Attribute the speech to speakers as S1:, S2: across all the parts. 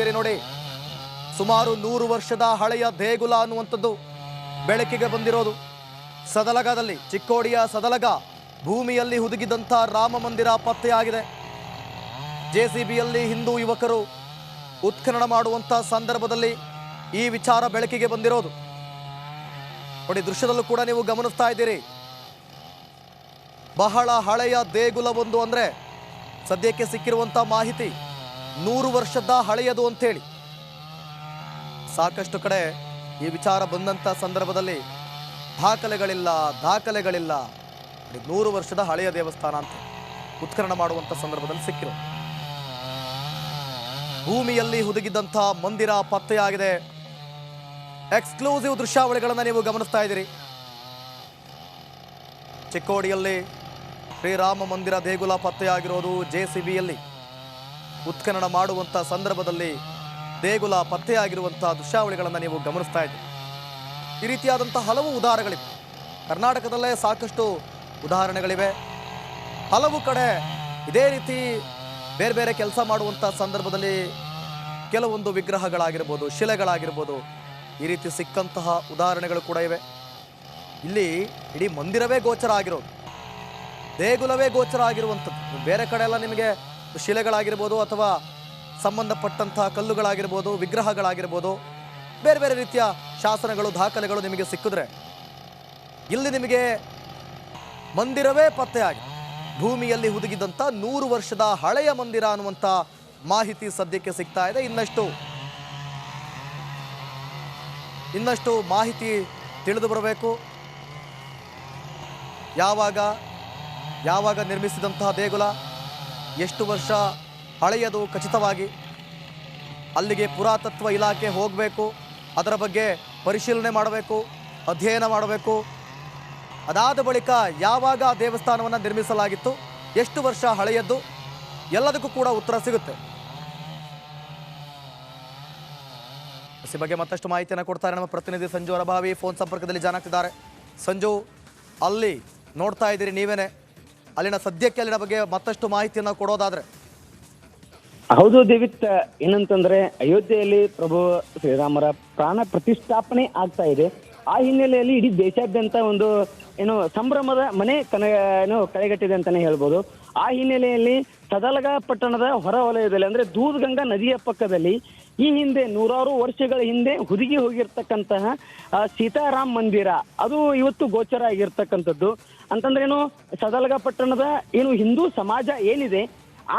S1: ಇದ್ದೀರಿ ನೋಡಿ. ಸುಮಾರು 100 ವರ್ಷದ ಹಳೆಯ ದೇಗುಲ ಅನ್ನುವಂಥದ್ದು ಬೆಳಕಿಗೆ ಬಂದಿರೋದು. ಸದಲಗದಲ್ಲಿ, ಚಿಕ್ಕೋಡಿಯ ಸದಲಗ ಭೂಮಿಯಲ್ಲಿ ಹುದುಗಿದಂಥ ರಾಮ ಮಂದಿರ ಪತ್ತೆಯಾಗಿದೆ. JCBಯಲ್ಲಿ ಹಿಂದೂ ಯುವಕರು ಉತ್ಖನನ ಮಾಡುವಂಥ ಸಂದರ್ಭದಲ್ಲಿ ಈ ವಿಚಾರ ಬೆಳಕಿಗೆ ಬಂದಿರೋದು ನೋಡಿ. ದೃಶ್ಯದಲ್ಲೂ ಕೂಡ ನೀವು ಗಮನಿಸ್ತಾ ಇದ್ದೀರಿ. ಬಹಳ ಹಳೆಯ ದೇಗುಲವೊಂದು ಅಂದರೆ ಸದ್ಯಕ್ಕೆ ಸಿಕ್ಕಿರುವಂಥ ಮಾಹಿತಿ 100 ವರ್ಷದ ಹಳೆಯದು ಅಂತೇಳಿ. ಸಾಕಷ್ಟು ಕಡೆ ಈ ವಿಚಾರ ಬಂದಂಥ ಸಂದರ್ಭದಲ್ಲಿ ದಾಖಲೆಗಳಿಲ್ಲ 100 ವರ್ಷದ ಹಳೆಯ ದೇವಸ್ಥಾನ ಅಂತ ಉತ್ಖನನ ಮಾಡುವಂಥ ಸಂದರ್ಭದಲ್ಲಿ ಸಿಕ್ಕಿರೋ ಭೂಮಿಯಲ್ಲಿ ಹುದುಗಿದ್ದಂಥ ಮಂದಿರ ಪತ್ತೆಯಾಗಿದೆ. ಎಕ್ಸ್ಕ್ಲೂಸಿವ್ ದೃಶ್ಯಾವಳಿಗಳನ್ನು ನೀವು ಗಮನಿಸ್ತಾ ಇದ್ದೀರಿ. ಚಿಕ್ಕೋಡಿಯಲ್ಲಿ ಶ್ರೀರಾಮ ಮಂದಿರ ದೇಗುಲ ಪತ್ತೆಯಾಗಿರೋದು. JCBಯಲ್ಲಿ ಉತ್ಖನನ ಮಾಡುವಂಥ ಸಂದರ್ಭದಲ್ಲಿ ದೇಗುಲ ಪತ್ತೆಯಾಗಿರುವಂಥ ದೃಶ್ಯಾವಳಿಗಳನ್ನು ನೀವು ಗಮನಿಸ್ತಾ ಇದ್ದೀರಿ. ಈ ರೀತಿಯಾದಂಥ ಹಲವು ಉದಾಹರಣೆಗಳಿವೆ. ಕರ್ನಾಟಕದಲ್ಲೇ ಸಾಕಷ್ಟು ಉದಾಹರಣೆಗಳಿವೆ. ಹಲವು ಕಡೆ ಇದೇ ರೀತಿ ಬೇರೆ ಬೇರೆ ಕೆಲಸ ಮಾಡುವಂಥ ಸಂದರ್ಭದಲ್ಲಿ ಕೆಲವೊಂದು ವಿಗ್ರಹಗಳಾಗಿರ್ಬೋದು, ಶಿಲೆಗಳಾಗಿರ್ಬೋದು, ಈ ರೀತಿ ಸಿಕ್ಕಂತಹ ಉದಾಹರಣೆಗಳು ಕೂಡ ಇವೆ. ಇಲ್ಲಿ ಇಡೀ ಮಂದಿರವೇ ಗೋಚರ ಆಗಿರೋದು, ದೇಗುಲವೇ ಗೋಚರ ಆಗಿರುವಂಥದ್ದು. ಬೇರೆ ಕಡೆ ಎಲ್ಲ ನಿಮಗೆ ಶಿಲೆಗಳಾಗಿರ್ಬೋದು ಅಥವಾ ಸಂಬಂಧಪಟ್ಟಂಥ ಕಲ್ಲುಗಳಾಗಿರ್ಬೋದು, ವಿಗ್ರಹಗಳಾಗಿರ್ಬೋದು, ಬೇರೆ ಬೇರೆ ರೀತಿಯ ಶಾಸನಗಳು, ದಾಖಲೆಗಳು ನಿಮಗೆ ಸಿಕ್ಕಿದ್ರೆ, ಇಲ್ಲಿ ನಿಮಗೆ ಮಂದಿರವೇ ಪತ್ತೆಯಾಗಿ ಭೂಮಿಯಲ್ಲಿ ಹುದುಗಿದಂಥ 100 ವರ್ಷದ ಹಳೆಯ ಮಂದಿರ ಅನ್ನುವಂಥ ಮಾಹಿತಿ ಸದ್ಯಕ್ಕೆ ಸಿಗ್ತಾ ಇದೆ. ಇನ್ನಷ್ಟು ಮಾಹಿತಿ ತಿಳಿದು ಬರಬೇಕು. ಯಾವಾಗ ನಿರ್ಮಿಸಿದಂತಹ ದೇಗುಲ, ಎಷ್ಟು ವರ್ಷ ಹಳೆಯದು ಖಚಿತವಾಗಿ, ಅಲ್ಲಿಗೆ ಪುರಾತತ್ವ ಇಲಾಖೆ ಹೋಗಬೇಕು, ಅದರ ಬಗ್ಗೆ ಪರಿಶೀಲನೆ ಮಾಡಬೇಕು, ಅಧ್ಯಯನ ಮಾಡಬೇಕು. ಅದಾದ ಬಳಿಕ ಯಾವಾಗ ದೇವಸ್ಥಾನವನ್ನು ನಿರ್ಮಿಸಲಾಗಿತ್ತು, ಎಷ್ಟು ವರ್ಷ ಹಳೆಯದ್ದು, ಎಲ್ಲದಕ್ಕೂ ಕೂಡ ಉತ್ತರ ಸಿಗುತ್ತೆ. ಈ ಬಗ್ಗೆ ಮತ್ತಷ್ಟು ಮಾಹಿತಿಯನ್ನು ಕೊಡ್ತಾರೆ ನಮ್ಮ ಪ್ರತಿನಿಧಿ ಸಂಜು ಅರಭಾವಿ. ಫೋನ್ ಸಂಪರ್ಕದಲ್ಲಿ ಜಾನ್ ಆಗ್ತಿದ್ದಾರೆ. ಸಂಜು, ಅಲ್ಲಿ ನೋಡ್ತಾ ಇದ್ದೀರಿ ನೀವೇನೆ, ಅಲ್ಲಿನ ಬಗ್ಗೆ ಮತ್ತಷ್ಟು ಮಾಹಿತಿಯನ್ನು ಕೊಡೋದಾದ್ರೆ.
S2: ಹೌದು ದೇವಿತ್, ಏನಂತಂದ್ರೆ ಅಯೋಧ್ಯೆಯಲ್ಲಿ ಪ್ರಭು ಶ್ರೀರಾಮರ ಪ್ರಾಣ ಪ್ರತಿಷ್ಠಾಪನೆ ಆಗ್ತಾ ಇದೆ. ಆ ಹಿನ್ನೆಲೆಯಲ್ಲಿ ಇಡೀ ದೇಶಾದ್ಯಂತ ಒಂದು ಸಂಭ್ರಮದ ಮನೆ ಕಳೆಗಟ್ಟಿದೆ ಅಂತಾನೆ ಹೇಳ್ಬೋದು. ಆ ಹಿನ್ನೆಲೆಯಲ್ಲಿ ಸದಲಗ ಪಟ್ಟಣದ ಹೊರ ವಲಯದಲ್ಲಿ ಅಂದ್ರೆ ದೂದ್ಗಂಗಾ ನದಿಯ ಪಕ್ಕದಲ್ಲಿ ಈ ಹಿಂದೆ 100 ವರ್ಷಗಳ ಹಿಂದೆ ಹುದುಗಿ ಹೋಗಿರ್ತಕ್ಕಂತಹ ಸೀತಾರಾಮ್ ಮಂದಿರ ಅದು ಇವತ್ತು ಗೋಚರ ಆಗಿರ್ತಕ್ಕಂಥದ್ದು. ಅಂತಂದ್ರೆ ಸದಲಗ ಪಟ್ಟಣದ ಹಿಂದೂ ಸಮಾಜ ಏನಿದೆ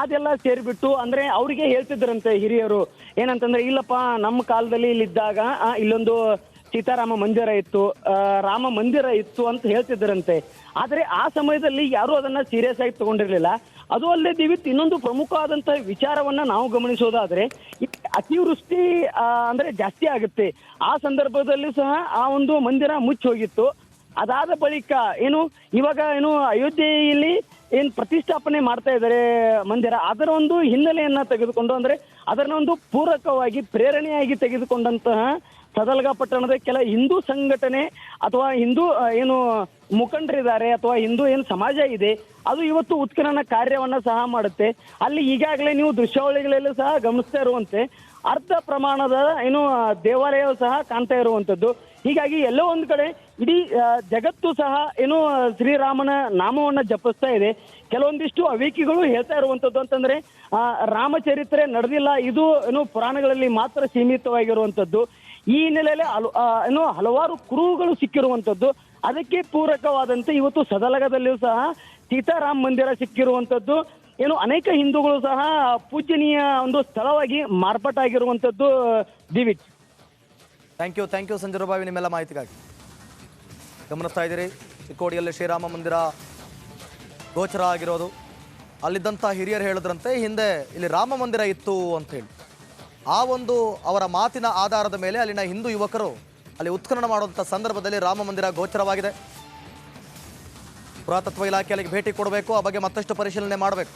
S2: ಅದೆಲ್ಲ ಸೇರಿಬಿಟ್ಟು ಅಂದ್ರೆ ಅವ್ರಿಗೆ ಹೇಳ್ತಿದ್ರಂತೆ ಹಿರಿಯರು, ಏನಂತಂದ್ರೆ ಇಲ್ಲಪ್ಪ ನಮ್ಮ ಕಾಲದಲ್ಲಿ ಇಲ್ಲಿದ್ದಾಗ ಇಲ್ಲೊಂದು ಸೀತಾರಾಮ ಮಂದಿರ ಇತ್ತು, ರಾಮ ಮಂದಿರ ಇತ್ತು ಅಂತ ಹೇಳ್ತಿದ್ರಂತೆ. ಆದ್ರೆ ಆ ಸಮಯದಲ್ಲಿ ಯಾರು ಅದನ್ನ ಸೀರಿಯಸ್ ಆಗಿ ತಗೊಂಡಿರ್ಲಿಲ್ಲ. ಅದು ಅಲ್ಲದೆ ದಿವಿತ್, ಇನ್ನೊಂದು ಪ್ರಮುಖವಾದಂತಹ ವಿಚಾರವನ್ನ ನಾವು ಗಮನಿಸೋದಾದ್ರೆ, ಅತಿವೃಷ್ಟಿ ಅಂದ್ರೆ ಜಾಸ್ತಿ ಆಗುತ್ತೆ. ಆ ಸಂದರ್ಭದಲ್ಲಿ ಸಹ ಆ ಒಂದು ಮಂದಿರ ಮುಚ್ಚಿ ಹೋಗಿತ್ತು. ಅದಾದ ಬಳಿಕ ಇವಾಗ ಅಯೋಧ್ಯೆಯಲ್ಲಿ ಪ್ರತಿಷ್ಠಾಪನೆ ಮಾಡ್ತಾ ಇದ್ದಾರೆ ಮಂದಿರ, ಅದರ ಒಂದು ಹಿನ್ನೆಲೆಯನ್ನ ತೆಗೆದುಕೊಂಡು ಅಂದ್ರೆ ಅದನ್ನ ಒಂದು ಪೂರಕವಾಗಿ ಪ್ರೇರಣೆಯಾಗಿ ತೆಗೆದುಕೊಂಡಂತಹ ಸದಲಗ ಪಟ್ಟಣದ ಕೆಲ ಹಿಂದೂ ಸಂಘಟನೆ ಅಥವಾ ಹಿಂದೂ ಮುಖಂಡರಿದ್ದಾರೆ ಅಥವಾ ಹಿಂದೂ ಸಮಾಜ ಇದೆ, ಅದು ಇವತ್ತು ಉತ್ಖನನ ಕಾರ್ಯವನ್ನ ಸಹ ಮಾಡುತ್ತೆ. ಅಲ್ಲಿ ಈಗಾಗಲೇ ನೀವು ದೃಶ್ಯಾವಳಿಗಳಲ್ಲೂ ಸಹ ಗಮನಿಸ್ತಾ ಇರುವಂತೆ ಅರ್ಧ ಪ್ರಮಾಣದ ದೇವಾಲಯ ಸಹ ಕಾಣ್ತಾ ಇರುವಂತದ್ದು. ಹೀಗಾಗಿ ಎಲ್ಲೋ ಒಂದು ಕಡೆ ಇಡೀ ಜಗತ್ತು ಸಹ ಶ್ರೀರಾಮನ ನಾಮವನ್ನ ಜಪಿಸ್ತಾ ಇದೆ. ಕೆಲವೊಂದಿಷ್ಟು ಅವೇಕಿಗಳು ಹೇಳ್ತಾ ಇರುವಂತದ್ದು ಅಂತಂದ್ರೆ ರಾಮಚರಿತ್ರೆ ನಡೆದಿಲ್ಲ, ಇದು ಪುರಾಣಗಳಲ್ಲಿ ಮಾತ್ರ ಸೀಮಿತವಾಗಿರುವಂತದ್ದು. ಈ ಹಿನ್ನೆಲೆಯಲ್ಲಿ ಹಲವಾರು ಕುರುಹುಗಳು ಸಿಕ್ಕಿರುವಂತದ್ದು. ಅದಕ್ಕೆ ಪೂರಕವಾದಂತೆ ಇವತ್ತು ಸದಲಗದಲ್ಲಿಯೂ ಸಹ ಸೀತಾರಾಮ್ ಮಂದಿರ ಸಿಕ್ಕಿರುವಂತದ್ದು. ಅನೇಕ ಹಿಂದೂಗಳು ಸಹ ಪೂಜನೀಯ ಒಂದು ಸ್ಥಳವಾಗಿ ಮಾರ್ಪಾಟಾಗಿರುವಂತದ್ದು. ದಿವಿತ್,
S1: ಥ್ಯಾಂಕ್ ಯು ಸಂಜಯ್ ಬಾವಿ, ನಿಮ್ಮೆಲ್ಲ ಮಾಹಿತಿಗಾಗಿ. ಗಮನಿಸ್ತಾ ಇದ್ದೀರಿ, ಚಿಕ್ಕೋಡಿಯಲ್ಲಿ ಶ್ರೀರಾಮ ಮಂದಿರ ಗೋಚರ ಆಗಿರೋದು. ಅಲ್ಲಿದ್ದಂಥ ಹಿರಿಯರು ಹೇಳಿದ್ರಂತೆ ಹಿಂದೆ ಇಲ್ಲಿ ರಾಮ ಮಂದಿರ ಇತ್ತು ಅಂತ ಹೇಳಿ. ಆ ಒಂದು ಅವರ ಮಾತಿನ ಆಧಾರದ ಮೇಲೆ ಅಲ್ಲಿನ ಹಿಂದೂ ಯುವಕರು ಅಲ್ಲಿ ಉತ್ಖನನ ಮಾಡುವಂಥ ಸಂದರ್ಭದಲ್ಲಿ ರಾಮ ಮಂದಿರ ಗೋಚರವಾಗಿದೆ. ಪುರಾತತ್ವ ಇಲಾಖೆ ಅಲ್ಲಿಗೆ ಭೇಟಿ ಕೊಡಬೇಕು, ಆ ಬಗ್ಗೆ ಮತ್ತಷ್ಟು ಪರಿಶೀಲನೆ ಮಾಡಬೇಕು.